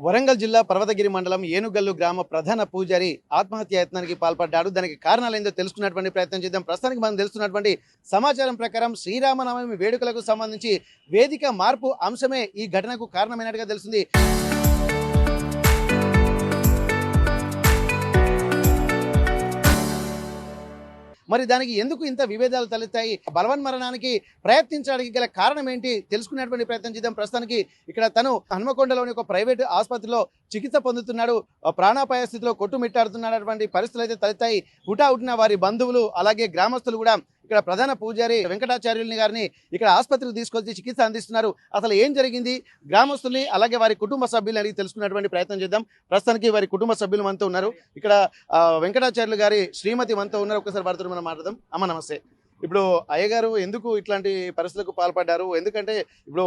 వరంగల్ జిల్లా పర్వతగిరి మండలం ఏనుగల్లు గ్రామ ప్రధాన పూజారి ఆత్మహత్య యత్నానికి పాల్పడ్డాడు. దానికి కారణాలు ఏందో తెలుసుకున్నటువంటి ప్రయత్నం చేద్దాం. ప్రస్తుతానికి మనం తెలుస్తున్నటువంటి సమాచారం ప్రకారం శ్రీరామనవమి వేడుకలకు సంబంధించి వేదిక మార్పు అంశమే ఈ ఘటనకు కారణమైనట్టుగా తెలుస్తుంది. మరి దానికి ఎందుకు ఇంత విభేదాలు తలెత్తాయి, బలవన్మరణానికి ప్రయత్నించడానికి గల కారణం ఏంటి తెలుసుకునేటువంటి ప్రయత్నం చేద్దాం. ప్రస్తుతానికి ఇక్కడ తను హన్మకొండలోని ఒక ప్రైవేట్ ఆసుపత్రిలో చికిత్స పొందుతున్నాడు. ప్రాణాపాయ స్థితిలో కొట్టుమిట్టాడుతున్నటువంటి పరిస్థితులు అయితే తలెత్తాయి. హుటాహుటిన వారి బంధువులు అలాగే గ్రామస్తులు కూడా ఇక్కడ ప్రధాన పూజారి వెంకటాచార్యుల్ని గారిని ఇక్కడ ఆసుపత్రికి తీసుకొచ్చి చికిత్స అందిస్తున్నారు. అసలు ఏం జరిగింది, గ్రామస్తుల్ని అలాగే వారి కుటుంబ సభ్యుల్ని అడిగి తెలుసుకున్నటువంటి ప్రయత్నం చేద్దాం. ప్రస్తుతానికి వారి కుటుంబ సభ్యులు మనతో ఉన్నారు. ఇక్కడ వెంకటాచార్యులు గారి శ్రీమతి మనతో ఉన్నారు. ఒకసారి వారితో మనం మాట్లాడదాం. అమ్మ నమస్తే. ఇప్పుడు అయ్యగారు ఎందుకు ఇట్లాంటి పరిస్థితులకు పాల్పడ్డారు? ఎందుకంటే ఇప్పుడు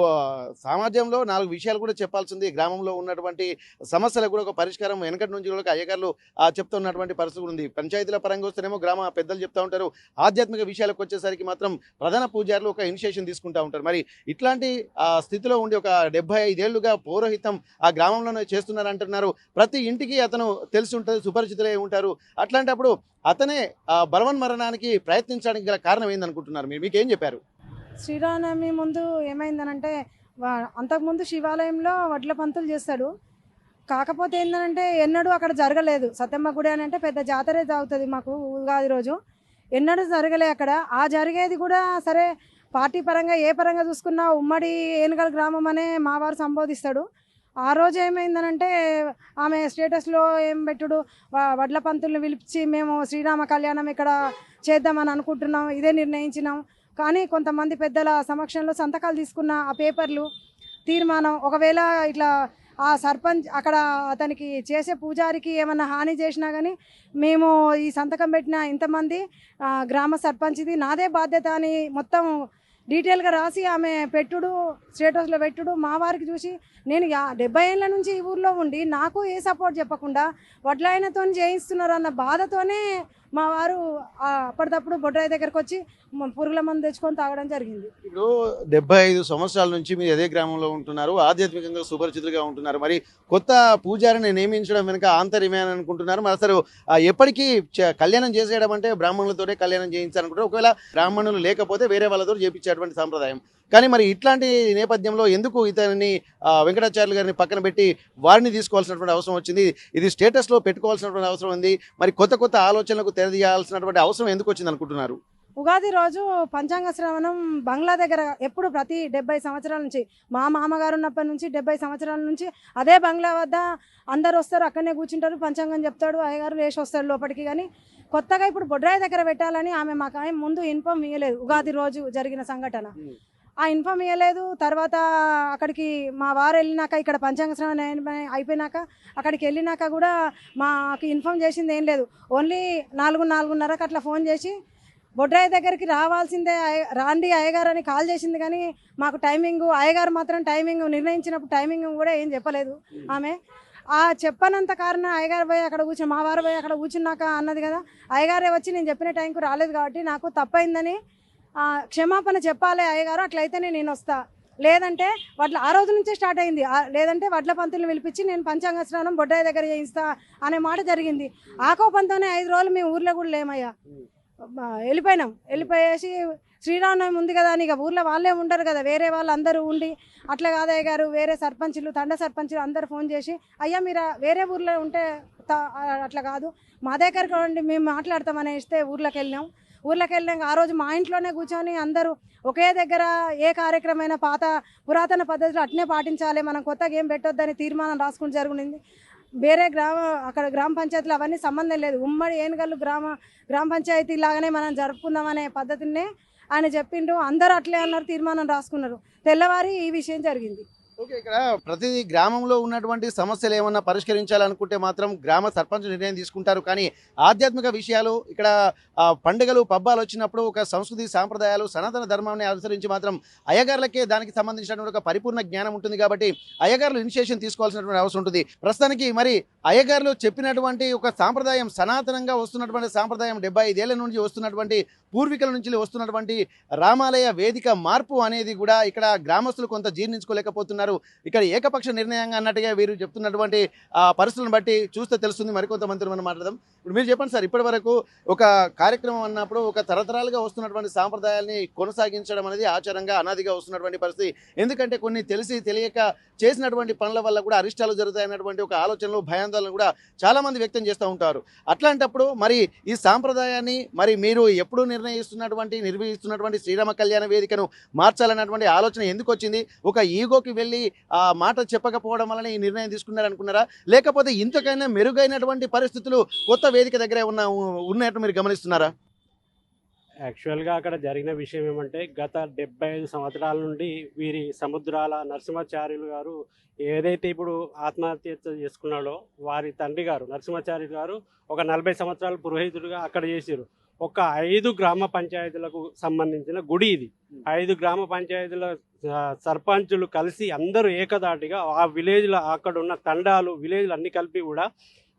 సమాజంలో 4 విషయాలు కూడా చెప్పాల్సింది. గ్రామంలో ఉన్నటువంటి సమస్యలకు కూడా ఒక పరిష్కారం వెనకటి నుంచి కూడా అయ్యగారులు చెప్తున్నటువంటి పరిస్థితి ఉంది. పంచాయతీల పరంగా వస్తేనేమో గ్రామ పెద్దలు చెప్తా ఉంటారు. ఆధ్యాత్మిక విషయాలకు వచ్చేసరికి మాత్రం ప్రధాన పూజారులు ఒక ఇనిషియేషన్ తీసుకుంటూ ఉంటారు. మరి ఇట్లాంటి స్థితిలో ఉండి ఒక 75 ఏళ్లుగా పౌరోహితం ఆ గ్రామంలోనే చేస్తున్నారు అంటున్నారు. ప్రతి ఇంటికి అతను తెలిసి ఉంటుంది, సుపరిచితులై ఉంటారు. అట్లాంటప్పుడు అతనే బలవన్మరణానికి ప్రయత్నించడానికి గల కారణం ఏందనుకుంటున్నారు మీరు? మీకేం చెప్పారు? శ్రీరామనవమి ముందు ఏమైందనంటే అంతకుముందు శివాలయంలో వడ్ల పంతులు చేస్తాడు. కాకపోతే ఏంటంటే ఎన్నడూ అక్కడ జరగలేదు. సత్యమ్మ గుడి అని అంటే పెద్ద జాతరే అవుతుంది మాకు ఉగాది రోజు. ఎన్నడూ జరగలే అక్కడ. ఆ జరిగేది కూడా సరే పార్టీ పరంగా ఏ పరంగా చూసుకున్నా ఉమ్మడి ఏనుగల్ గ్రామం అనే మా వారు సంబోధిస్తాడు. ఆ రోజు ఏమైందనంటే ఆమె స్టేటస్లో ఏం పెట్టుడు, వడ్ల పంతుల్ని పిలిపించి మేము శ్రీరామ కళ్యాణం ఇక్కడ చేద్దామని అనుకుంటున్నాం, ఇదే నిర్ణయించినాం. కానీ కొంతమంది పెద్దల సమక్షంలో సంతకాలు తీసుకున్న ఆ పేపర్లు తీర్మానం ఒకవేళ ఇట్లా ఆ సర్పంచ్ అక్కడ అతనికి చేసే పూజారికి ఏమన్నా హాని చేసినా కానీ మేము ఈ సంతకం పెట్టిన ఇంతమంది గ్రామ సర్పంచ్ది నాదే బాధ్యత అని మొత్తం డీటెయిల్గా రాసి ఆమె పెట్టుడు, స్టేటస్లో పెట్టుడు. మా వారికి చూసి నేను 70 ఏళ్ళ నుంచి ఈ ఊర్లో ఉండి నాకు ఏ సపోర్ట్ చెప్పకుండా వడ్లాయనతో చేయిస్తున్నారు అన్న బాధతోనే మా వారు అప్పటికప్పుడు బొడ్రాయి దగ్గరకు వచ్చి పురుగుల మందు తెచ్చుకొని తాగడం జరిగింది. ఇప్పుడు 75 సంవత్సరాల నుంచి మీరు అదే గ్రామంలో ఉంటున్నారు, ఆధ్యాత్మికంగా సుపరిచితులుగా ఉంటున్నారు. మరి కొత్త పూజారిని నియమించడం వెనుక ఆంతర్యమే అని అనుకుంటున్నారు. మరి అసలు ఎప్పటికీ కళ్యాణం చేసేయడం అంటే బ్రాహ్మణులతోనే కళ్యాణం చేయించాలనుకుంటారు. ఒకవేళ బ్రాహ్మణులు లేకపోతే వేరే వాళ్ళతో చేయించేటువంటి సాంప్రదాయం. కానీ మరి ఇట్లాంటి నేపథ్యంలో ఎందుకు ఇతని వెంకటాచార్యులు గారిని పక్కన పెట్టి వారిని తీసుకోవాల్సినటువంటి అవసరం వచ్చింది? ఇది స్టేటస్లో పెట్టుకోవాల్సినటువంటి అవసరం ఉంది. మరి కొత్త కొత్త ఆలోచనలకు తెరదీయాల్సినటువంటి అవసరం ఎందుకు వచ్చింది అనుకుంటున్నారు? ఉగాది రోజు పంచాంగ శ్రవణం బంగ్లా దగ్గర ఎప్పుడు ప్రతి 70 సంవత్సరాల నుంచి మా మామగారు ఉన్నప్పటి నుంచి 70 సంవత్సరాల నుంచి అదే బంగ్లా వద్ద అందరు వస్తారు, అక్కడనే కూర్చుంటారు, పంచాంగం చెప్తాడు, అయ్యగారు లేచి వస్తాడు లోపలికి. కానీ కొత్తగా ఇప్పుడు బొడ్రాయి దగ్గర పెట్టాలని ఆమె మాకు ముందు ఇన్ఫామ్ ఇవ్వలేదు. ఉగాది రోజు జరిగిన సంఘటన ఆ ఇన్ఫామ్ ఇవ్వలేదు. తర్వాత అక్కడికి మా వారు వెళ్ళినాక ఇక్కడ పంచాంగ శ్రవణం అయిపోయినాక అక్కడికి వెళ్ళినాక కూడా మాకు ఇన్ఫామ్ చేసింది ఏం లేదు. ఓన్లీ 4:30కి అట్లా ఫోన్ చేసి బొడ్రాయి దగ్గరికి రావాల్సిందే, రాండి అయ్యగారు అని కాల్ చేసింది. కానీ మాకు టైమింగ్ అయ్యగారు మాత్రం టైమింగ్ నిర్ణయించినప్పుడు టైమింగ్ కూడా ఏం చెప్పలేదు ఆమె. ఆ చెప్పనంత కారణం అయ్యగారు పోయి అక్కడ కూర్చొని మా వారు పోయి అక్కడ కూర్చున్నాక అన్నది కదా, అయ్యగారే వచ్చి నేను చెప్పిన టైంకు రాలేదు కాబట్టి నాకు తప్పైందని క్షమాపణ చెప్పాలి అయ్యగారు, అట్లయితేనే నేను వస్తా, లేదంటే ఆ రోజు నుంచే స్టార్ట్ అయింది. లేదంటే వడ్ల పంతులను పిలిపించి నేను పంచాంగ శ్రవణం బొడ్రాయి దగ్గర చేయిస్తా అనే మాట జరిగింది. ఆ కోపంతోనే 5 రోజులు మేము ఊర్లో కూడా లేమయ్యా, వెళ్ళిపోయినాం. వెళ్ళిపోయేసి శ్రీరామనవమి ఉంది కదా అని ఇక ఊర్లో వాళ్ళే ఉండరు కదా, వేరే వాళ్ళు అందరూ ఉండి అట్లా కాదయ్య గారు వేరే సర్పంచులు తండ సర్పంచులు అందరు ఫోన్ చేసి అయ్యా మీరు వేరే ఊర్లో ఉంటే అట్లా కాదు మా దగ్గరికి రండి మేము మాట్లాడతామని ఇస్తే ఊర్లోకి వెళ్ళాక ఆ రోజు మా ఇంట్లోనే కూర్చొని అందరూ ఒకే దగ్గర ఏ కార్యక్రమమైనా పురాతన పద్ధతిలో అట్నే పాటించాలి, మనం కొత్తగా ఏం పెట్టొద్దని తీర్మానం రాసుకుంటూ జరిగింది. వేరే అక్కడ గ్రామ పంచాయతీలు అవన్నీ సంబంధం లేదు, ఉమ్మడి ఏనుగల్లు గ్రామ పంచాయతీ లాగానే మనం జరుపుకుందామనే పద్ధతినే ఆయన చెప్పిండు. అందరూ అట్లే అన్నారు, తీర్మానం రాసుకున్నారు. తెల్లవారి ఈ విషయం జరిగింది. ఓకే, ఇక్కడ ప్రతి గ్రామంలో ఉన్నటువంటి సమస్యలు ఏమన్నా పరిష్కరించాలనుకుంటే మాత్రం గ్రామ సర్పంచ్ నిర్ణయం తీసుకుంటారు. కానీ ఆధ్యాత్మిక విషయాలు ఇక్కడ పండుగలు పబ్బాలు వచ్చినప్పుడు ఒక సంస్కృతి సాంప్రదాయాలు సనాతన ధర్మాన్ని అనుసరించి మాత్రం అయ్యగారులకే దానికి సంబంధించినటువంటి ఒక పరిపూర్ణ జ్ఞానం ఉంటుంది. కాబట్టి అయ్యగారులు ఇనిషియేషన్ తీసుకోవాల్సినటువంటి అవసరం ఉంటుంది. ప్రస్తుతానికి మరి అయ్యగారులు చెప్పినటువంటి ఒక సాంప్రదాయం సనాతనంగా వస్తున్నటువంటి సాంప్రదాయం 75 ఏళ్ల నుంచి వస్తున్నటువంటి పూర్వీకుల నుంచి వస్తున్నటువంటి రామాలయ వేదిక మార్పు అనేది కూడా ఇక్కడ గ్రామస్తులు కొంత జీర్ణించుకోలేకపోతున్నారు. ఇక్కడ ఏకపక్ష నిర్ణయంగా అన్నట్టుగా వీరు చెప్తున్నటువంటి పరిస్థితులను బట్టి చూస్తే తెలుస్తుంది. మరికొంతమందితో మనం మాట్లాడదాం. ఇప్పుడు మీరు చెప్పండి సార్, ఇప్పటి వరకు ఒక కార్యక్రమం అన్నప్పుడు ఒక తరతరాలుగా వస్తున్నటువంటి సాంప్రదాయాల్ని కొనసాగించడం అనేది ఆచారంగా అనాదిగా వస్తున్నటువంటి పరిస్థితి. ఎందుకంటే కొన్ని తెలిసి తెలియక చేసినటువంటి పనుల వల్ల కూడా అరిష్టాలు జరుగుతాయన్నటువంటి ఒక ఆలోచనలు, భయాందోళనలు కూడా చాలా మంది వ్యక్తం చేస్తూ ఉంటారు. అట్లాంటప్పుడు మరి ఈ సాంప్రదాయాన్ని మరి మీరు ఎప్పుడు నిర్వహిస్తున్నటువంటి శ్రీరామ కళ్యాణ వేదికను మార్చాలన్నటువంటి ఆలోచన ఎందుకు వచ్చింది? ఒక ఈగోకి వెళ్ళి ఆ మాట చెప్పకపోవడం వలన ఈ నిర్ణయం తీసుకున్నారనుకున్నారా, లేకపోతే ఇంతకైనా మెరుగైనటువంటి పరిస్థితులు కొత్త వేదిక దగ్గరే ఉన్నట్టు మీరు గమనిస్తున్నారా? యాక్చువల్గా అక్కడ జరిగిన విషయం ఏమంటే, గత 75 సంవత్సరాల నుండి వీరి సముద్రాల నరసింహాచార్యులు గారు ఏదైతే ఇప్పుడు ఆత్మహత్య చేసుకున్నాడో, వారి తండ్రి గారు నరసింహాచార్యులు గారు ఒక 40 సంవత్సరాల పురోహితుడిగా అక్కడ చేశారు. ఒక 5 గ్రామ పంచాయతీలకు సంబంధించిన గుడి ఇది. 5 గ్రామ పంచాయతీల సర్పంచులు కలిసి అందరూ ఏకదాటిగా ఆ విలేజ్లో అక్కడ ఉన్న తండాలు విలేజ్లు అన్ని కలిపి కూడా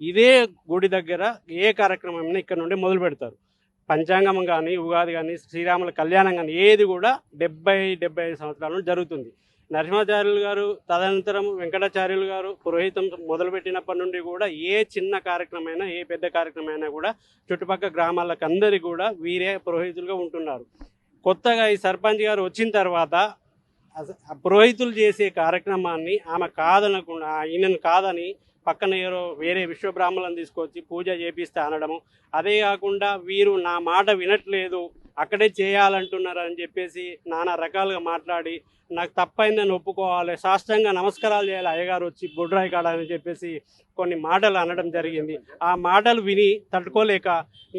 ఇదే గుడి దగ్గర ఏ కార్యక్రమం ఇక్కడ నుండి మొదలు పెడతారు. పంచాంగం కానీ, ఉగాది కానీ, శ్రీరాముల కళ్యాణం కానీ ఏది కూడా 70-75 సంవత్సరాల నుండి జరుగుతుంది. నరసింహాచార్యులు గారు తదనంతరం వెంకటాచార్యులు గారు పురోహితం మొదలుపెట్టినప్పటి నుండి కూడా ఏ చిన్న కార్యక్రమమైనా, ఏ పెద్ద కార్యక్రమమైనా కూడా చుట్టుపక్కల గ్రామాలకు అందరికీ కూడా వీరే పురోహితులుగా ఉంటున్నారు. కొత్తగా ఈ సర్పంచ్ గారు వచ్చిన తర్వాత పురోహితులు చేసే కార్యక్రమాన్ని ఆమె కాదనకుండా, ఈయనను కాదని పక్కన వేరే విశ్వబ్రాహ్మణులను తీసుకొచ్చి పూజ చేపిస్తే అనడము, అదే కాకుండా వీరు నా మాట వినట్లేదు, అక్కడే చేయాలంటున్నారు అని చెప్పేసి నానా రకాలుగా మాట్లాడి, నాకు తప్పైందని ఒప్పుకోవాలి, సాష్టాంగ నమస్కారాలు చేయాలి అయ్యగారు వచ్చి బొడ్రాయి కాడ అని చెప్పేసి కొన్ని మాటలు అనడం జరిగింది. ఆ మాటలు విని తట్టుకోలేక,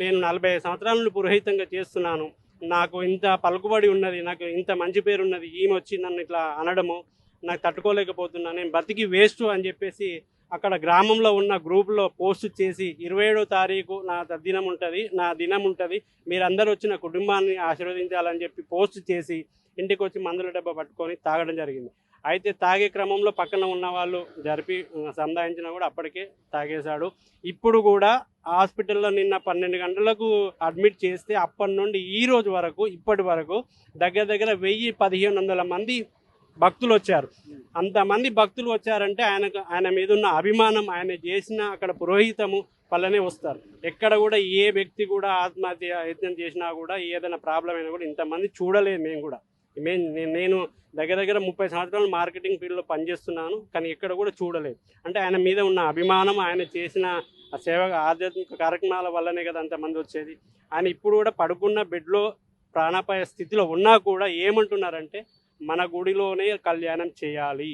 నేను 40 సంవత్సరాల నుండి పురోహితంగా చేస్తున్నాను, నాకు ఇంత పలుకుబడి ఉన్నది, నాకు ఇంత మంచి పేరు ఉన్నది, ఈమె వచ్చి నన్ను ఇట్లా అనడము నాకు తట్టుకోలేకపోతున్నా, నేను బతికి వేస్ట్ అని చెప్పేసి అక్కడ గ్రామంలో ఉన్న గ్రూప్లో పోస్ట్ చేసి 27వ తారీఖు నా దినం ఉంటుంది, మీరందరూ వచ్చిన కుటుంబాన్ని ఆశీర్వదించాలని చెప్పి పోస్ట్ చేసి ఇంటికి వచ్చి మందుల డబ్బా పట్టుకొని తాగడం జరిగింది. అయితే తాగే క్రమంలో పక్కన ఉన్న వాళ్ళు జరిపి సంధాయించినా కూడా అప్పటికే తాగేశాడు. ఇప్పుడు కూడా హాస్పిటల్లో నిన్న 12 గంటలకు అడ్మిట్ చేస్తే అప్పటి నుండి ఈ రోజు వరకు ఇప్పటి వరకు దగ్గర 1000-1500 మంది భక్తులు వచ్చారు. అంతమంది భక్తులు వచ్చారంటే ఆయన మీద ఉన్న అభిమానం, ఆయన చేసిన అక్కడ పురోహితము వల్లనే వస్తారు. ఎక్కడ కూడా ఏ వ్యక్తి కూడా ఆత్మహత్య యత్నం చేసినా కూడా ఏదైనా ప్రాబ్లం అయినా కూడా ఇంతమంది చూడలేదు. నేను దగ్గర 30 సంవత్సరాలు మార్కెటింగ్ ఫీల్డ్లో పనిచేస్తున్నాను, కానీ ఎక్కడ కూడా చూడలేదు. అంటే ఆయన మీద ఉన్న అభిమానం, ఆయన చేసిన సేవ ఆధ్యాత్మిక కార్యక్రమాల వల్లనే కదా అంతమంది వచ్చేది. ఆయన ఇప్పుడు కూడా పడుకున్న బెడ్లో ప్రాణాపాయ స్థితిలో ఉన్నా కూడా ఏమంటున్నారంటే, మన గుడిలోనే కళ్యాణం చేయాలి,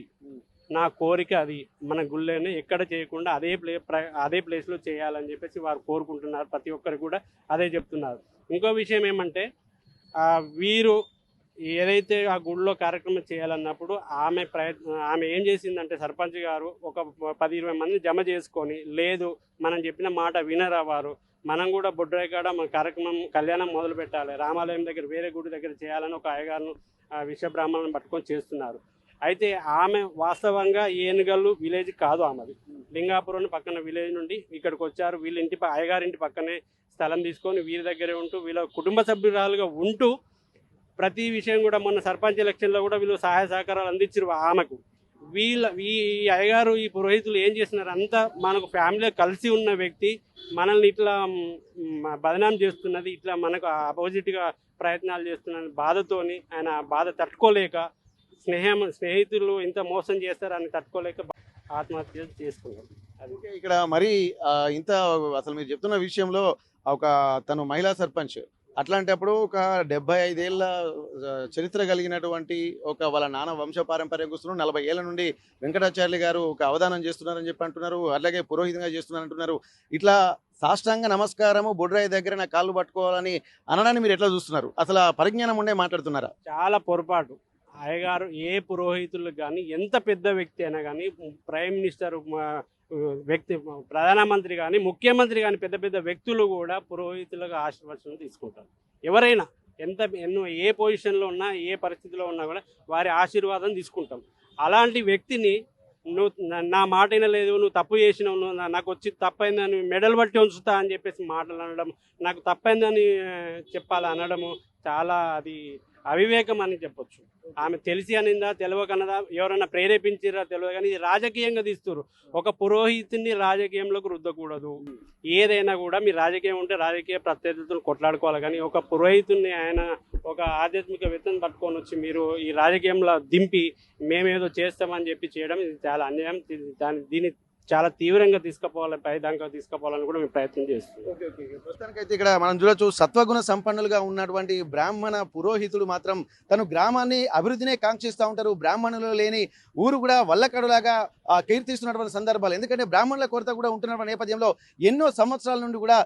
నా కోరిక అది, మన గుళ్ళోనే ఎక్కడ చేయకుండా అదే ప్లేస్లో చేయాలని చెప్పేసి వారు కోరుకుంటున్నారు. ప్రతి ఒక్కరు కూడా అదే చెప్తున్నారు. ఇంకో విషయం ఏమంటే, వీరు ఏదైతే ఆ గుడిలో కార్యక్రమం చేయాలన్నప్పుడు ఆమె ఏం చేసిందంటే, సర్పంచ్ గారు ఒక 10-20 మంది జమ చేసుకొని, లేదు మనం చెప్పిన మాట వినరా వారు, మనం కూడా బొడ్రాయి కాడ మన కళ్యాణం మొదలు పెట్టాలి, రామాలయం దగ్గర వేరే గుడి దగ్గర చేయాలని ఒక అయ్యగారును విశ్వబ్రాహ్మణులను పట్టుకొని చేస్తున్నారు. అయితే ఆమె వాస్తవంగా ఏనుగల్లు విలేజ్ కాదు, ఆమెది లింగాపురం పక్కన విలేజ్ నుండి ఇక్కడికి వచ్చారు. వీళ్ళ అయ్యగారింటి పక్కనే స్థలం తీసుకొని వీరి దగ్గరే ఉంటూ వీళ్ళ కుటుంబ సభ్యురాలుగా ఉంటూ ప్రతి విషయం కూడా మొన్న సర్పంచ్ ఎలక్షన్లో కూడా వీళ్ళు సహాయ సహకారాలు అందించారు ఆమెకు. ఈ అయ్యగారు ఈ పురోహితులు ఏం చేస్తున్నారు, అంతా మనకు ఫ్యామిలీలో కలిసి ఉన్న వ్యక్తి మనల్ని ఇట్లా బదనాం చేస్తున్నది, ఇట్లా మనకు అపోజిట్గా ప్రయత్నాలు చేస్తున్న బాధతోని ఆయన బాధ తట్టుకోలేక, స్నేహితులు ఇంత మోసం చేస్తారని తట్టుకోలేక ఆత్మహత్య చేసుకున్నారు. అందుకే ఇక్కడ మరి ఇంత అసలు మీరు చెప్తున్న విషయంలో తను మహిళా సర్పంచ్, అట్లాంటప్పుడు ఒక 75 ఏళ్ళ చరిత్ర కలిగినటువంటి వాళ్ళ నాన్న వంశపారంపర్యం కూర్చున్నారు. 40 ఏళ్ల నుండి వెంకటాచార్యులు గారు ఒక అవధానం చేస్తున్నారని చెప్పి అంటున్నారు. అలాగే పురోహితంగా చేస్తున్నారంటున్నారు. ఇట్లా సాష్టాంగ నమస్కారము బొడ్రాయి దగ్గర నా కాళ్ళు పట్టుకోవాలని అనడాన్ని మీరు ఎట్లా చూస్తున్నారు? అసలు పరిజ్ఞానం ఉండే మాట్లాడుతున్నారా? చాలా పొరపాటు. అయ్యగారు ఏ పురోహితులు కానీ, ఎంత పెద్ద వ్యక్తి అయినా కానీ, ప్రైమ్ మినిస్టర్ వ్యక్తి, ప్రధానమంత్రి కానీ, ముఖ్యమంత్రి కానీ, పెద్ద పెద్ద వ్యక్తులు కూడా పురోహితులుగా ఆశీర్వచనం తీసుకుంటారు. ఎవరైనా ఏ పొజిషన్లో ఉన్నా, ఏ పరిస్థితిలో ఉన్నా కూడా వారి ఆశీర్వాదం తీసుకుంటాం. అలాంటి వ్యక్తిని నువ్వు నా మాట వినలేదు, నువ్వు తప్పు చేసినావు, నాకు వచ్చి తప్పైందని మెడలు బట్టి ఉంచుతా అని చెప్పేసి మాటలు అనడం, నాకు తప్పైందని చెప్పాలి అనడము చాలా అది అవివేకం అని చెప్పొచ్చు. ఆమె తెలిసి అనిందా తెలియకన్నదా ఎవరైనా ప్రేరేపించారా తెలియదు, కానీ ఇది రాజకీయంగా తీస్తున్నారు. ఒక పురోహితుని రాజకీయంలోకి రుద్దకూడదు. ఏదైనా కూడా మీ రాజకీయం ఉంటే రాజకీయ ప్రత్యర్థులను కొట్లాడుకోవాలి, కానీ ఒక పురోహితుని ఆయన ఒక ఆధ్యాత్మికవేత్తను పట్టుకొని వచ్చి మీరు ఈ రాజకీయంలో దింపి మేమేదో చేస్తామని చెప్పి చేయడం ఇది చాలా అన్యాయం. దీన్ని చాలా తీవ్రంగా తీసుకుపోవాలి, పైదాకా తీసుకుపోవాలని కూడా మేము ప్రయత్నం చేస్తున్నాం. ప్రస్తుతానికైతే ఇక్కడ మనం చూడొచ్చు, సత్వగుణ సంపన్నులుగా ఉన్నటువంటి బ్రాహ్మణ పురోహితుడు మాత్రం తను గ్రామాన్ని అభివృద్ధినే కాంక్షిస్తూ ఉంటారు. బ్రాహ్మణులు లేని ఊరు కూడా వల్లకడులాగా కీర్తిస్తున్నటువంటి సందర్భాలు. ఎందుకంటే బ్రాహ్మణుల కొరత కూడా ఉంటున్న నేపథ్యంలో ఎన్నో సంవత్సరాల నుండి కూడా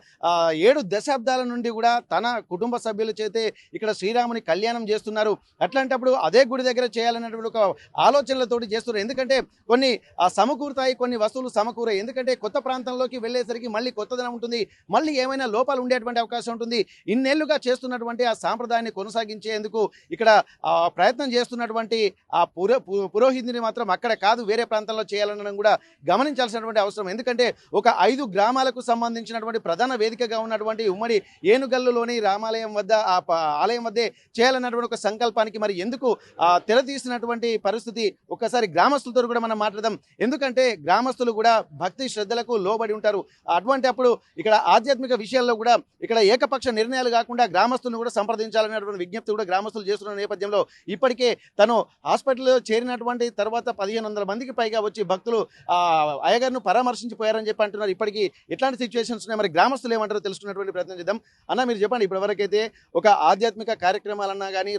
7 దశాబ్దాల నుండి కూడా తన కుటుంబ సభ్యుల చేతే ఇక్కడ శ్రీరాముని కళ్యాణం చేస్తున్నారు. అట్లాంటప్పుడు అదే గుడి దగ్గర చేయాలన్నటువంటి ఒక ఆలోచనలతోటి చేస్తున్నారు. ఎందుకంటే కొన్ని సమకూరుతాయి, కొన్ని వస్తువులు సమకూరాయి. ఎందుకంటే కొత్త ప్రాంతంలోకి వెళ్ళేసరికి మళ్ళీ కొత్తదనం ఉంటుంది, మళ్ళీ ఏమైనా లోపాలు ఉండేటువంటి అవకాశం ఉంటుంది. ఇన్నేళ్లుగా చేస్తున్నటువంటి ఆ సాంప్రదాయాన్ని కొనసాగించేందుకు ఇక్కడ ప్రయత్నం చేస్తున్నటువంటి ఆ పురోహితుని మాత్రం అక్కడ కాదు వేరే ప్రాంతంలో చేయాలనడం కూడా గమనించాల్సినటువంటి అవసరం. ఎందుకంటే ఒక 5 గ్రామాలకు సంబంధించినటువంటి ప్రధాన వేదికగా ఉన్నటువంటి ఉమ్మడి ఏనుగల్లులోని రామాలయం వద్ద ఆ ఆలయం వద్దే చేయాలన్నటువంటి ఒక సంకల్పానికి మరి ఎందుకు తెరతీసినటువంటి పరిస్థితి ఒక్కసారి గ్రామస్తులతో కూడా మనం మాట్లాడదాం. ఎందుకంటే గ్రామస్తులు కూడా భక్తి శ్రద్ధలకు లోబడి ఉంటారు. అటువంటి అప్పుడు ఇక్కడ ఆధ్యాత్మిక విషయాల్లో కూడా ఇక్కడ ఏకపక్ష నిర్ణయాలు కాకుండా గ్రామస్తులను కూడా సంప్రదించాలనేటువంటి విజ్ఞప్తి కూడా గ్రామస్తులు చేస్తున్న నేపథ్యంలో ఇప్పటికే తను హాస్పిటల్లో చేరినటువంటి తర్వాత 1500 మందికి పైగా వచ్చి భక్తులు అయ్యగారిని పరామర్శించిపోయారని చెప్పి అంటున్నారు. ఇప్పటికీ ఎట్లాంటి సిచ్యువేషన్స్ ఉన్నాయి, మరి గ్రామస్తులు ఏమంటారో తెలుసుకున్నటువంటి ప్రయత్నం చేద్దాం. అన్న మీరు చెప్పండి, ఇప్పటివరకైతే ఒక ఆధ్యాత్మిక కార్యక్రమాలన్నా కానీ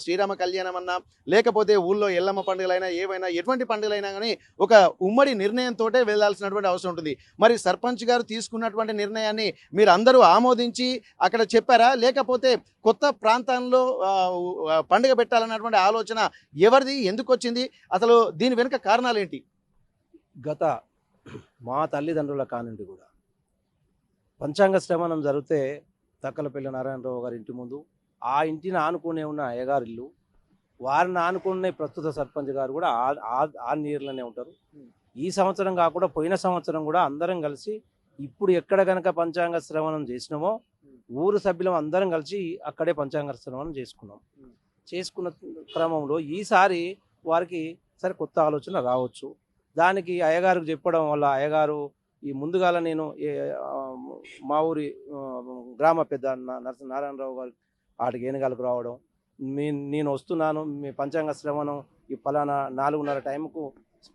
శ్రీరామ కళ్యాణం అన్నా లేకపోతే ఊళ్ళో ఎల్లమ్మ పండుగలైనా ఏవైనా ఎటువంటి పండుగలైనా కానీ ఒక ఉమ్మడి నిర్ణయంతో వెళ్లాల్సినటువంటి అవసరం ఉంటుంది. మరి సర్పంచ్ గారు తీసుకున్నటువంటి నిర్ణయాన్ని మీరు అందరూ ఆమోదించి అక్కడ చెప్పారా, లేకపోతే కొత్త ప్రాంతంలో పండుగ పెట్టాలన్నటువంటి ఆలోచన ఎవరిది, ఎందుకు వచ్చింది, అసలు దీని వెనుక కారణాలు ఏంటి? గత మా తల్లిదండ్రుల కానుండి కూడా పంచాంగ శ్రవణం జరిగితే తక్కలపల్లి నారాయణరావు గారి ఇంటి ముందు ఆ ఇంటిని ఆనుకునే ఉన్న అయ్యగారి ఇల్లు, వారిని ఆనుకునే ప్రస్తుత సర్పంచ్ గారు కూడా ఆ నీరులోనే ఉంటారు. ఈ సంవత్సరం కాకుండా పోయిన సంవత్సరం కూడా అందరం కలిసి ఇప్పుడు ఎక్కడ కనుక పంచాంగ శ్రవణం చేసినామో ఊరు సభ్యులం అందరం కలిసి అక్కడే పంచాంగ శ్రవణం చేసుకున్న క్రమంలో ఈసారి వారికి సరే కొత్త ఆలోచన రావచ్చు. దానికి అయ్యగారికి చెప్పడం వల్ల అయ్యగారు ఈ ముందుగాల నేను మా ఊరి గ్రామ పెద్ద నారాయణరావు గారు ఆడికి ఏనుగాలకు రావడం, నేను వస్తున్నాను మీ పంచాంగ శ్రవణం ఈ ఫలానా 4:30 టైంకు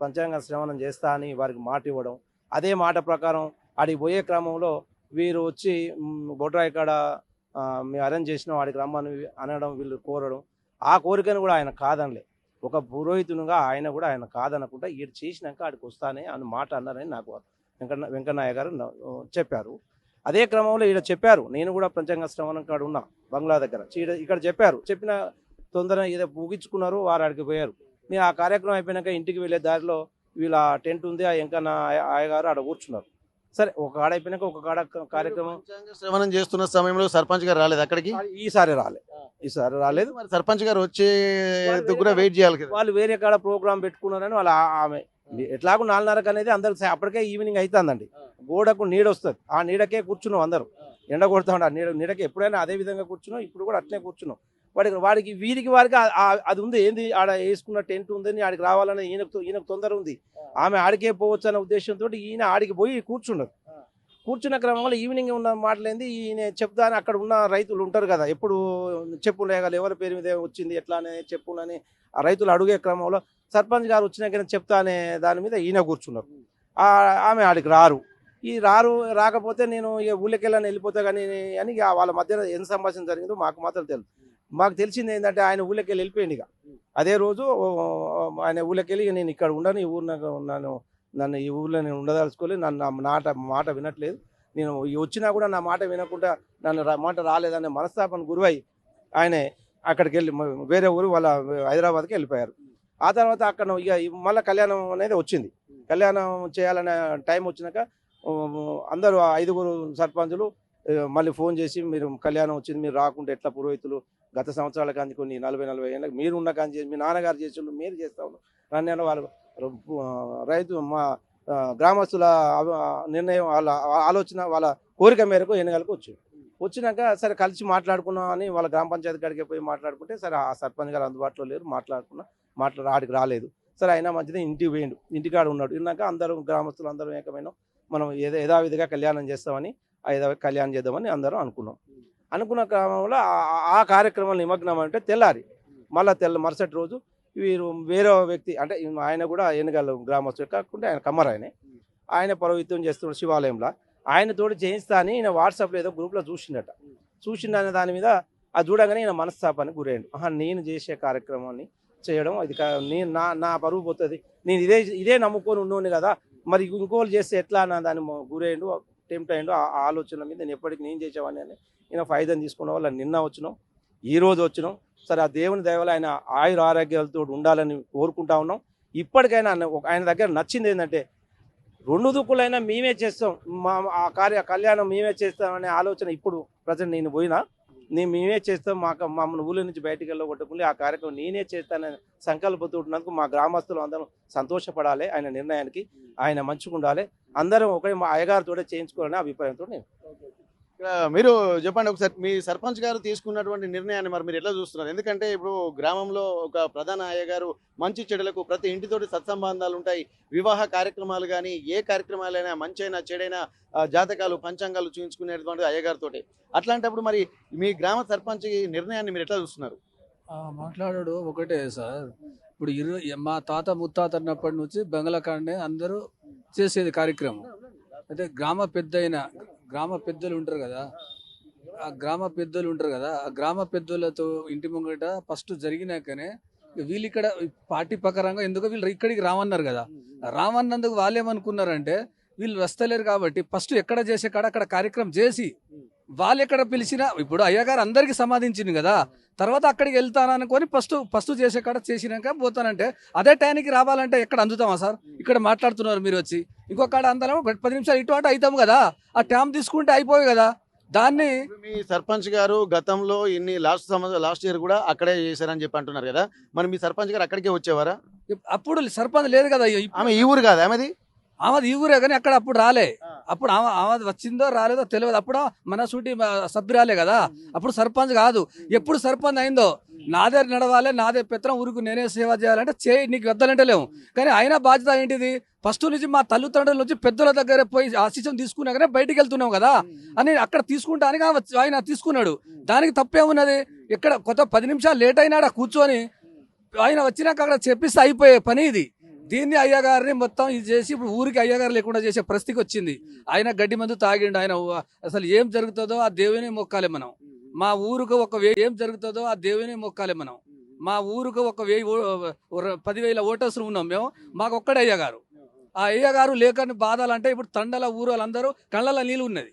పంచాంగ శ్రవణం చేస్తా అని వారికి మాట ఇవ్వడం, అదే మాట ప్రకారం ఆడికి పోయే క్రమంలో వీరు వచ్చి బొడ్రాయి కాడ మేము అరేంజ్ చేసినాం ఆడికి రమ్మని అనడం, వీళ్ళు కోరడం, ఆ కోరికను కూడా ఆయన కాదనలే. ఒక పురోహితునిగా ఆయన కూడా ఆయన కాదనకుండా ఈడు చేసినాక ఆడికి వస్తానే అని మాట అన్నారని నాకు వెంకన్నయ్య గారు చెప్పారు. అదే క్రమంలో ఈడ చెప్పారు, నేను కూడా పంచాంగ శ్రవణం కాడ ఉన్నా బంగ్లా దగ్గర, ఇక్కడ చెప్పిన తొందర ఏదో ముగించుకున్నారు, వారు ఆడికి పోయారు. నేను ఆ కార్యక్రమం అయిపోయినాక ఇంటికి వెళ్ళే దారిలో వీళ్ళ టెంట్ ఉంది, ఆ వెంకన్న అయ్యగారు ఆడ కూర్చున్నారు. సరే ఒక కాడ అయిపోయినాక ఒక కాడ కార్యక్రమం శ్రవణం చేస్తున్న సమయంలో సర్పంచ్ గారు రాలేదు అక్కడికి? ఈసారి రాలేదు. మరి సర్పంచ్ గారు వచ్చే కూడా వెయిట్ చేయాలి కదా. వాళ్ళు వేరే కాడ ప్రోగ్రామ్ పెట్టుకున్నారని వాళ్ళు ఆమె ఎట్లాగో 4:30 అనేది అందరికి అప్పటికే ఈవినింగ్ అవుతుందండి. గోడకు నీడ వస్తుంది, ఆ నీడకే కూర్చున్నాం అందరం. ఎండ కొడతా ఉండే ఆ నీడకే ఎప్పుడైనా అదే విధంగా కూర్చున్నాం, ఇప్పుడు కూడా అట్లే కూర్చున్నాం. వారికి అది ఉంది, ఏంది ఆడ వేసుకున్న టెంట్ ఉందని ఆడికి రావాలని ఈయనకు తొందర ఉంది. ఆమె ఆడికే పోవచ్చు అనే ఉద్దేశంతో ఈయన ఆడికి పోయి కూర్చున్నారు. కూర్చున్న క్రమంలో ఈవినింగ్ ఉన్న మాటలేంది ఈయన చెప్తా అని అక్కడ ఉన్న రైతులు ఉంటారు కదా, ఎప్పుడు చెప్పులు లేగాలి, ఎవరి పేరు మీద వచ్చింది ఎట్లా అనే చెప్పులని ఆ రైతులు అడిగే క్రమంలో సర్పంచ్ గారు వచ్చినాక చెప్తా అనే దాని మీద ఈయన కూర్చున్నారు. ఆమె ఆడికి రాకపోతే నేను ఇక ఊళ్ళకెళ్ళని వెళ్ళిపోతా కానీ అని వాళ్ళ మధ్యన ఎంత సంభాషణ జరిగిందో మాకు మాత్రం తెలుసు. మాకు తెలిసింది ఏంటంటే ఆయన ఊళ్ళకెళ్ళి వెళ్ళిపోయింది. ఇక అదే రోజు ఆయన ఊళ్ళకెళ్ళి నేను ఇక్కడ ఉండను, ఈ ఊరు ఉన్నాను, నన్ను ఈ ఊళ్ళో నేను ఉండదలుచుకోలేదు, నన్ను మాట వినట్లేదు, నేను వచ్చినా కూడా నా మాట వినకుండా నన్ను మాట రాలేదనే మనస్తాపన గురువై ఆయన అక్కడికి వెళ్ళి వేరే ఊరు వాళ్ళ హైదరాబాద్కి వెళ్ళిపోయారు. ఆ తర్వాత అక్కడ ఇక మళ్ళీ కళ్యాణం అనేది వచ్చింది. కళ్యాణం చేయాలనే టైం వచ్చినాక అందరూ 5 సర్పంచులు మళ్ళీ ఫోన్ చేసి మీరు కళ్యాణం వచ్చింది, మీరు రాకుంటే ఎట్లా, పురోహితులు గత సంవత్సరాల కానీ కొన్ని 40-40 ఏళ్ళకి మీరు ఉన్న కానీ మీ నాన్నగారు చేసి మీరు చేస్తా ఉన్నారు నన్ను వాళ్ళు రైతు మా గ్రామస్తుల నిర్ణయం వాళ్ళ ఆలోచన వాళ్ళ కోరిక మేరకు ఎన్నికలకు వచ్చినాక సరే కలిసి మాట్లాడుకున్నాం అని వాళ్ళ గ్రామ పంచాయతీ కాడికి పోయి మాట్లాడుకుంటే సరే ఆ సర్పంచ్ గారు అందుబాటులో లేరు, ఆడికి రాలేదు. సరే అయినా మంచిది ఇంటికి పోయిండు, ఇంటికాడ ఉన్నాడు. విన్నాక అందరం గ్రామస్తులు అందరం ఏకమైన మనం యథావిధిగా కళ్యాణం చేస్తామని కళ్యాణం చేద్దామని అందరం అనుకున్న క్రమంలో ఆ కార్యక్రమం నిమగ్నం అంటే తెల్లారి మళ్ళీ మరుసటి రోజు వీరు వేరే వ్యక్తి అంటే ఆయన కూడా ఎన్నికల గ్రామస్తుడు కాకుండా ఆయన కమ్మరాయనే, ఆయన పౌరోహిత్యం చేస్తున్న శివాలయంలో ఆయనతోటి చేయిస్తా అని ఈయన వాట్సాప్లో ఏదో గ్రూప్లో చూసిండనే దాని మీద అది చూడగానే ఈయన మనస్తాపానికి గురయ్యాడు. నేను చేసే కార్యక్రమాన్ని చేయడం అది నేను నా పరువు పోతుంది, నేను ఇదే నమ్ముకొని ఉన్నోని కదా, మరి ఇంకోళ్ళు చేస్తే ఎట్లా అన్న దాన్ని గురయ్యాడు, టెంప్ట్ అయ్యాడు. ఆ ఆలోచన మీద నేను ఎప్పటికీ నేను చేసేవాడిని అని ఈయన ఫైదం తీసుకున్న వాళ్ళు నిన్న వచ్చినాం, ఈరోజు వచ్చినాం. సరే ఆ దేవుని దయవల్ల ఆయన ఆయుర ఆరోగ్యాలతో ఉండాలని కోరుకుంటా ఉన్నాం. ఇప్పటికైనా ఆయన దగ్గర నచ్చింది ఏంటంటే 2 దుక్కులైనా మేమే చేస్తాం, ఆ కళ్యాణం మేమే చేస్తామనే ఆలోచన. ఇప్పుడు ప్రజెంట్ నేను పోయినా మేమే చేస్తాం, మమ్మల్ని ఊళ్ళో నుంచి బయటికి వెళ్ళగొట్టకుండా ఆ కార్యక్రమం నేనే చేస్తానని సంకల్పంతో ఉన్నందుకు మా గ్రామస్తులు అందరం సంతోషపడాలి. ఆయన నిర్ణయానికి ఆయన మంచిగా ఉండాలి, అందరం ఒకే మా అయ్యగారితో చేయించుకోవాలనే అభిప్రాయంతో నేను. మీరు చెప్పండి ఒకసారి, మీ సర్పంచ్ గారు తీసుకున్నటువంటి నిర్ణయాన్ని మరి మీరు ఎట్లా చూస్తున్నారు? ఎందుకంటే ఇప్పుడు గ్రామంలో ఒక ప్రధాన అయ్యగారు మంచి చెడులకు ప్రతి ఇంటితోటి సత్సంబంధాలు ఉంటాయి, వివాహ కార్యక్రమాలు కానీ ఏ కార్యక్రమాలైనా మంచైనా చెడైనా జాతకాలు పంచాంగాలు చూపించుకునేటువంటి అయ్యగారితోటి. అట్లాంటప్పుడు మరి మీ గ్రామ సర్పంచ్ నిర్ణయాన్ని మీరు ఎట్లా చూస్తున్నారు? మాట్లాడాడు ఒకటే సార్, ఇప్పుడు మా తాత ముత్తాత అన్నప్పటి నుంచి బంగ్లాకాండే అందరూ చేసేది కార్యక్రమం. అయితే గ్రామ పెద్దలు ఉంటారు కదా, ఆ గ్రామ పెద్దలతో ఇంటి ముంగట ఫస్ట్ జరిగినాకనే వీళ్ళు ఇక్కడ పార్టీ ప్రకారంగా ఎందుకు వీళ్ళు ఇక్కడికి రామన్నారు కదా, రామన్నందుకు వాళ్ళు ఏమనుకున్నారంటే వీళ్ళు వస్తలేరు కాబట్టి ఫస్ట్ ఎక్కడ చేసే కాడ అక్కడ కార్యక్రమం చేసి వాళ్ళు ఎక్కడ పిలిచినా, ఇప్పుడు అయ్యగారు అందరికి సమాధించింది కదా, తర్వాత అక్కడికి వెళ్తాననుకొని ఫస్ట్ చేసే కాడ చేసినాక పోతానంటే అదే టైంకి రావాలంటే ఎక్కడ అందుతామా సార్? ఇక్కడ మాట్లాడుతున్నారు మీరు వచ్చి ఇంకో కాడ అందాము 10 నిమిషాలు ఇటు అటు అవుతాం కదా, ఆ టైం తీసుకుంటే అయిపోయి కదా. దాన్ని మీ సర్పంచ్ గారు గతంలో లాస్ట్ ఇయర్ కూడా అక్కడే చేశారని చెప్పి అంటున్నారు కదా, మరి మీ సర్పంచ్ గారు అక్కడికే వచ్చేవారా? అప్పుడు సర్పంచ్ లేదు కదా, ఆమె ఈ ఊరు కాదు, ఆమెది ఈ ఊరే కానీ అక్కడ అప్పుడు రాలే, అప్పుడు ఆమె వచ్చిందో రాలేదో తెలియదు. అప్పుడు మన సూటి సభ్యురాలే కదా, అప్పుడు సర్పంచ్ కాదు. ఎప్పుడు సర్పంచ్ అయిందో నాదే నడవాలి, నాదే పెత్తనం, ఊరికి నేనే సేవ చేయాలంటే నీకు వద్దలంటే లేవు. కానీ ఆయన బాధ్యత ఏంటిది? ఫస్ట్ నుంచి మా తల్లిదండ్రుల నుంచి పెద్దల దగ్గర పోయి ఆశీస్సం తీసుకున్నాకనే బయటికి వెళ్తున్నాం కదా అని అక్కడ తీసుకుంటానికి ఆయన తీసుకున్నాడు. దానికి తప్పేమున్నది? ఇక్కడ కొత్త 10 నిమిషాలు లేట్ అయినాడు కూర్చొని, ఆయన వచ్చినాక అక్కడ చెప్పిస్తే అయిపోయే పని ఇది. దీన్ని అయ్యగారిని మొత్తం ఇది చేసి ఇప్పుడు ఊరికి అయ్యగారు లేకుండా చేసే పరిస్థితికి వచ్చింది. ఆయన గడ్డి మందు తాగిండు. ఆయన అసలు ఏం జరుగుతుందో ఆ దేవుని మొక్కాలి మనం. మా ఊరుకు ఏం జరుగుతుందో ఆ దేవుని మొక్కాలి మనం. మా ఊరుకు 10,000 ఓటర్స్లు ఉన్నాం మేము, మాకు ఒక్కడే అయ్యగారు. ఆ అయ్యగారు లేకని బాధాలంటే ఇప్పుడు తండల ఊరు వాళ్ళందరూ కళ్ళలో నీళ్ళు ఉన్నది.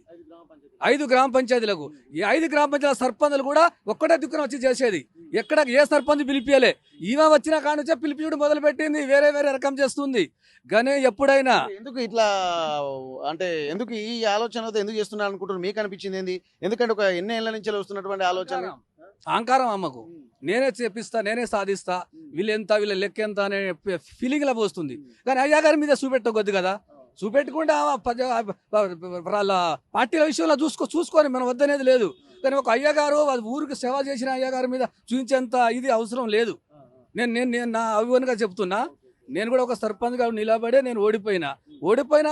5 గ్రామ పంచాయతీలకు ఈ 5 గ్రామ పంచాయతీ సర్పంచులు కూడా ఒక్కటే దిక్కున వచ్చి చేసేది. ఎక్కడ ఏ సర్పంచ్ పిలిపియలే, ఈమె వచ్చిన కానుంచే పిలిపియుడు మొదలు పెట్టింది, వేరే రకం చేస్తుంది. కానీ ఎప్పుడైనా ఎందుకు ఇట్లా అంటే ఎందుకు ఈ ఆలోచనతో ఎందుకు చేస్తున్నారు అనుకుంటున్నారు? మీకు అనిపించింది ఏంది? ఎందుకంటే ఒక ఎన్ని ఏళ్ల నుంచి వస్తున్నటువంటి ఆలోచన, అహంకారం. అమ్మకు నేనే చేపిస్తా, నేనే సాధిస్తా, వీళ్ళ లెక్క ఎంత అనే ఫీలింగ్ లా పోస్తుంది. కానీ అయ్యగారి మీద చూపెట్టకొద్దు కదా, చూపెట్టుకుంటే వాళ్ళ పార్టీల విషయంలో చూసుకొని మనం వద్దనేది లేదు. కానీ ఒక అయ్యగారు ఊరికి సేవ చేసిన అయ్యగారి మీద చూపించేంత ఇది అవసరం లేదు. నేను నా అభిమానిగా చెప్తున్నా, నేను కూడా ఒక సర్పంచ్ గారు నిలబడే నేను ఓడిపోయినా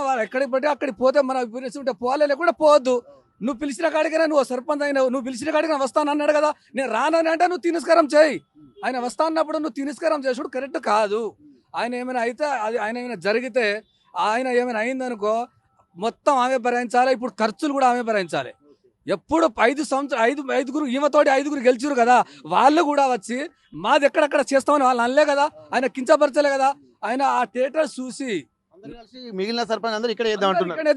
వాళ్ళు ఎక్కడికి పట్టి అక్కడికి పోతే మన ఉంటే పోలే లేకుండా పోవద్దు. నువ్వు పిలిచిన కాడికైనా నువ్వు సర్పంచ్ అయినావు, నువ్వు పిలిచిన కాడికి వస్తాను అన్నాడు కదా, నేను రానని అంటే నువ్వు తిరస్కారం చేయి. ఆయన వస్తా అన్నప్పుడు నువ్వు తిరస్కారం చేసుడు కరెక్ట్ కాదు. ఆయన ఏమైనా అయితే అది ఆయన ఏమైనా జరిగితే ఆయన ఏమైనా అయిందనుకో మొత్తం ఆమె భరించాలి. ఇప్పుడు ఖర్చులు కూడా ఆమె భరించాలి. ఎప్పుడు 5 సంవత్సరాలు 5 ఈమెతోటి 5 గెలిచారు కదా, వాళ్ళు కూడా వచ్చి మాది ఎక్కడెక్కడ చేస్తామని వాళ్ళు అనలే కదా, ఆయన కించపరచలే కదా. ఆయన ఆ థియేటర్ చూసి మిగిలిన సర్పంచ్ అందరూ ఇక్కడే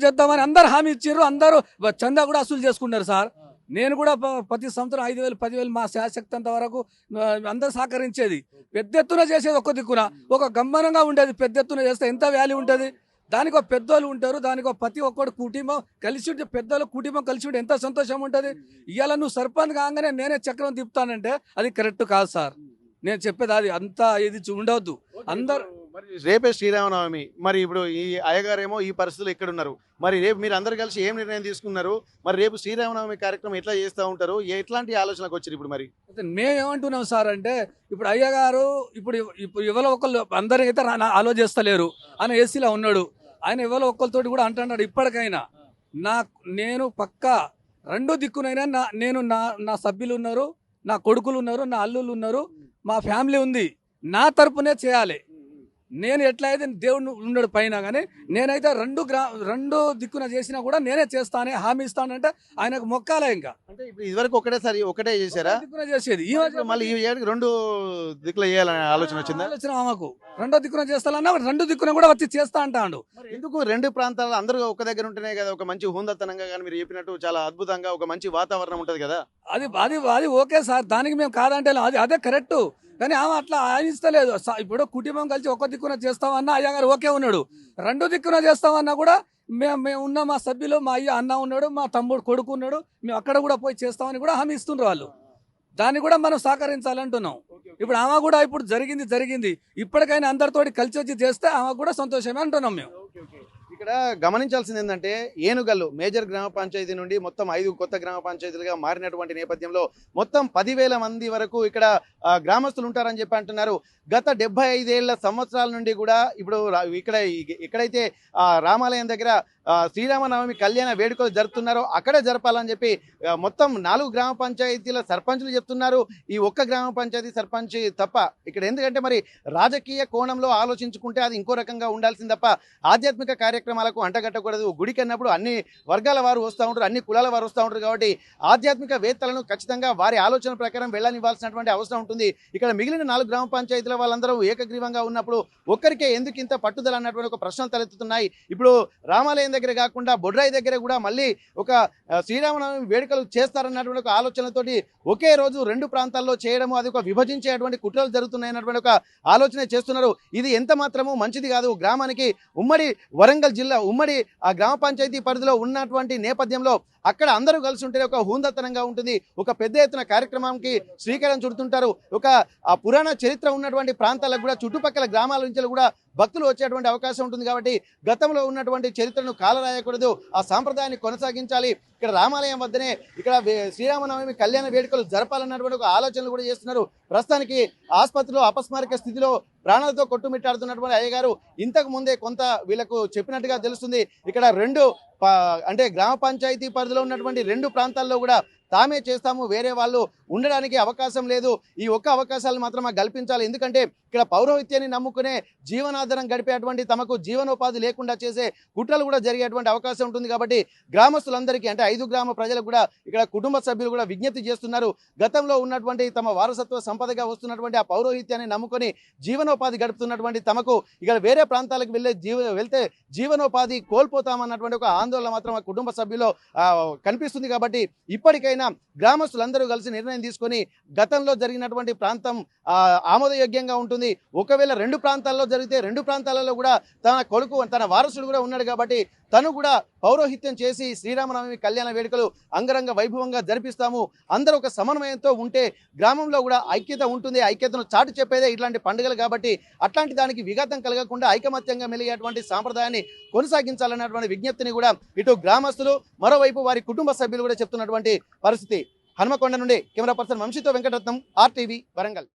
చేద్దామని అందరు హామీ ఇచ్చారు. అందరూ చందా కూడా వసూలు చేసుకున్నారు సార్. నేను కూడా ప్రతి సంవత్సరం 5,000 10,000 మా శాశక్తి అంత వరకు అందరు సహకరించేది. పెద్ద ఎత్తున చేసేది ఒక్క దిక్కున, ఒక గంభీరంగా ఉండేది. పెద్ద ఎత్తున చేస్తే ఎంత వాల్యూ ఉంటుంది? దానికి ఒక పెద్దోళ్ళు ఉంటారు, దానికి ప్రతి ఒక్కడు కుటుంబం కలిసి ఉంటే, పెద్దోళ్ళు కుటుంబం కలిసి ఉంటే ఎంత సంతోషం ఉంటుంది. ఇవాళ నువ్వు సర్పంచ్ కాగానే నేనే చక్రం తిప్పుతానంటే అది కరెక్ట్ కాదు సార్. నేను చెప్పేది అది అంతా ఇది ఉండవద్దు. అందరు మరి రేపే శ్రీరామనవమి, మరి ఇప్పుడు ఈ అయ్యగారేమో ఈ పరిస్థితులు ఇక్కడ ఉన్నారు, మరి రేపు మీరు అందరు కలిసి ఏం నిర్ణయం తీసుకున్నారు, మరి రేపు శ్రీరామనవమి కార్యక్రమం ఎట్లా చేస్తూ ఉంటారు, ఎట్లాంటి ఆలోచనకు వచ్చారు ఇప్పుడు? మరి అయితే మేము ఏమంటున్నాం సార్ అంటే ఇప్పుడు అయ్యగారు ఇప్పుడు ఎవరో ఒకళ్ళు అందరికైతే ఆలోచిస్తలేరు. ఆయన ఏసీలో ఉన్నాడు, ఆయన ఎవరో ఒకరితోటి కూడా అంటున్నాడు ఇప్పటికైనా నేను పక్కా రెండో దిక్కునైనా నా సభ్యులు ఉన్నారు, నా కొడుకులు ఉన్నారు, నా అల్లుళ్ళు ఉన్నారు, మా ఫ్యామిలీ ఉంది, నా తరపునే చేయాలి. నేను ఎట్లా అయితే దేవుడు ఉన్నాడు పైన, కానీ నేనైతే రెండు దిక్కున చేసినా కూడా నేనే చేస్తానే హామీ ఇస్తానంటే ఆయనకు మొక్కాలే. ఇంకా అంటే ఇప్పుడు ఇదివరకు ఒకటే చేశారా? దిక్కున చేసేది ఈ మళ్ళీ ఈ ఏడాది రెండు దిక్కులు చేయాలనే ఆలోచన వచ్చిందా? ఆలోచన ఆమెకు రెండో దిక్కున చేస్తానన్నా రెండు దిక్కున కూడా వచ్చి చేస్తా అంటాడు. ఎందుకు రెండు ప్రాంతాలు అందరూ ఒక దగ్గర ఉంటేనే కదా ఒక మంచి హుందతనంగా, కానీ మీరు చెప్పినట్టు చాలా అద్భుతంగా ఒక మంచి వాతావరణం ఉంటది కదా. అది ఓకే సార్, దానికి మేము కాదంటే అదే కరెక్ట్. కానీ ఆమె అట్లా ఆయిస్తలేదు. ఇప్పుడు కుటుంబం కలిసి ఒక్క దిక్కున చేస్తామన్నా అయ్యగారు ఓకే ఉన్నాడు, రెండు దిక్కున చేస్తామన్నా కూడా మేము ఉన్న మా సభ్యులు, మా అన్న ఉన్నాడు, మా తమ్ముడు కొడుకు ఉన్నాడు, మేము అక్కడ కూడా పోయి చేస్తామని కూడా హామీ ఇస్తుండ్రు వాళ్ళు. దాన్ని కూడా మనం సహకరించాలంటున్నాం. ఇప్పుడు ఆమె కూడా ఇప్పుడు జరిగింది ఇప్పటికైనా అందరితోటి కలిసి వచ్చి చేస్తే ఆమె కూడా సంతోషమే అంటున్నాం మేము. ఇక్కడ గమనించాల్సింది ఏంటంటే ఏనుగల్లు మేజర్ గ్రామ పంచాయతీ నుండి మొత్తం 5 కొత్త గ్రామ పంచాయతీలుగా మారినటువంటి నేపథ్యంలో మొత్తం 10,000 మంది వరకు ఇక్కడ గ్రామస్తులు ఉంటారని చెప్పి అంటున్నారు. గత 75 సంవత్సరాల నుండి కూడా ఇప్పుడు ఎక్కడైతే రామాలయం దగ్గర శ్రీరామనవమి కళ్యాణ వేడుకలు జరుపుతున్నారో అక్కడే జరపాలని చెప్పి మొత్తం 4 గ్రామ పంచాయతీల సర్పంచులు చెప్తున్నారు. ఈ ఒక్క గ్రామ పంచాయతీ సర్పంచ్ తప్ప ఇక్కడ ఎందుకంటే మరి రాజకీయ కోణంలో ఆలోచించుకుంటే అది ఇంకో రకంగా ఉండాల్సింది తప్ప ఆధ్యాత్మిక కార్యక్రమాలకు అంటగట్టకూడదు. గుడికి అన్నప్పుడు అన్ని వర్గాల వారు వస్తూ ఉంటారు, అన్ని కులాల వారు వస్తూ ఉంటారు. కాబట్టి ఆధ్యాత్మిక వేత్తలను ఖచ్చితంగా వారి ఆలోచన ప్రకారం వెళ్ళనివ్వాల్సినటువంటి అవసరం ఉంటుంది. ఇక్కడ మిగిలిన 4 గ్రామ పంచాయతీల వాళ్ళందరూ ఏకగ్రీవంగా ఉన్నప్పుడు ఒక్కరికే ఎందుకు ఇంత పట్టుదల అన్నటువంటి ఒక ప్రశ్నలు తలెత్తుతున్నాయి. ఇప్పుడు రామాలయం దగ్గర కాకుండా బొడ్రాయి దగ్గర కూడా మళ్ళీ ఒక శ్రీరామనవమి వేడుకలు చేస్తారన్నటువంటి ఒక ఆలోచనతోటి ఒకే రోజు 2 ప్రాంతాల్లో చేయడము, అది ఒక విభజించేటువంటి కుట్రలు జరుగుతున్నాయన్నటువంటి ఒక ఆలోచన చేస్తున్నారు. ఇది ఎంత మాత్రము మంచిది కాదు. గ్రామానికి ఉమ్మడి వరంగల్ జిల్లా ఉమ్మడి ఆ గ్రామ పంచాయతీ పరిధిలో ఉన్నటువంటి నేపథ్యంలో అక్కడ అందరూ కలిసి ఉంటే ఒక హూందతనంగా ఉంటుంది. ఒక పెద్ద ఎత్తున కార్యక్రమానికి శ్రీకారం చుడుతుంటారు. ఒక ఆ పురాణ చరిత్ర ఉన్నటువంటి ప్రాంతాలకు కూడా చుట్టుపక్కల గ్రామాల నుంచి కూడా భక్తులు వచ్చేటువంటి అవకాశం ఉంటుంది. కాబట్టి గతంలో ఉన్నటువంటి చరిత్రను కాలరాయకూడదు, ఆ సాంప్రదాయాన్ని కొనసాగించాలి. ఇక్కడ రామాలయం వద్దనే ఇక్కడ శ్రీరామనవమి కళ్యాణ వేడుకలు జరపాలన్నటువంటి ఒక ఆలోచనలు కూడా చేస్తున్నారు. ప్రస్తుతానికి ఆసుపత్రిలో అపస్మారక స్థితిలో ప్రాణాలతో కొట్టుమిట్టాడుతున్నటువంటి అయ్యగారు ఇంతకు ముందే కొంత వీళ్ళకు చెప్పినట్టుగా తెలుస్తుంది. ఇక్కడ అంటే గ్రామ పంచాయతీ పరిధిలో ఉన్నటువంటి 2 ప్రాంతాల్లో కూడా తామే చేస్తాము, వేరే వాళ్ళు ఉండడానికి అవకాశం లేదు, ఈ ఒక్క అవకాశాలు మాత్రం కల్పించాలి. ఎందుకంటే ఇక్కడ పౌరోహిత్యాన్ని నమ్ముకునే జీవనాధారం గడిపేటువంటి తమకు జీవనోపాధి లేకుండా చేసే కుట్రలు కూడా జరిగేటువంటి అవకాశం ఉంటుంది. కాబట్టి గ్రామస్తులందరికీ అంటే 5 గ్రామ ప్రజలకు కూడా ఇక్కడ కుటుంబ సభ్యులు కూడా విజ్ఞప్తి చేస్తున్నారు. గతంలో ఉన్నటువంటి తమ వారసత్వ సంపదగా వస్తున్నటువంటి ఆ పౌరోహిత్యాన్ని నమ్ముకొని జీవనోపాధి గడుపుతున్నటువంటి తమకు ఇక్కడ వేరే ప్రాంతాలకు వెళ్తే జీవనోపాధి కోల్పోతామన్నటువంటి ఒక ఆందోళన మాత్రం ఆ కుటుంబ సభ్యుల్లో కనిపిస్తుంది. కాబట్టి ఇప్పటికైనా గ్రామస్తులందరూ కలిసి నిర్ణయం తీసుకొని గతంలో జరిగినటువంటి ప్రాంతం ఆమోదయోగ్యంగా ఉంటుంది. ఒకవేళ 2 ప్రాంతాల్లో జరిగితే 2 ప్రాంతాలలో కూడా తన కొడుకు తన వారసుడు కూడా ఉన్నాడు. కాబట్టి తను కూడా పౌరోహిత్యం చేసి శ్రీరామనవమి కళ్యాణ వేడుకలు అంగరంగ వైభవంగా జరిపిస్తాము. అందరూ ఒక సమన్వయంతో ఉంటే గ్రామంలో కూడా ఐక్యత ఉంటుంది. ఐక్యతను చాటు చెప్పేదే ఇట్లాంటి పండుగలు. కాబట్టి అట్లాంటి దానికి విఘాతం కలగకుండా ఐకమత్యంగా మెలిగేటువంటి సాంప్రదాయాన్ని కొనసాగించాలన్నటువంటి విజ్ఞప్తిని కూడా ఇటు గ్రామస్తులు, మరోవైపు వారి కుటుంబ సభ్యులు కూడా చెప్తున్నటువంటి పరిస్థితి. హనుమకొండ నుండి కెమెరా పర్సన్ వంశీతో వెంకటరత్నం, RTV వరంగల్.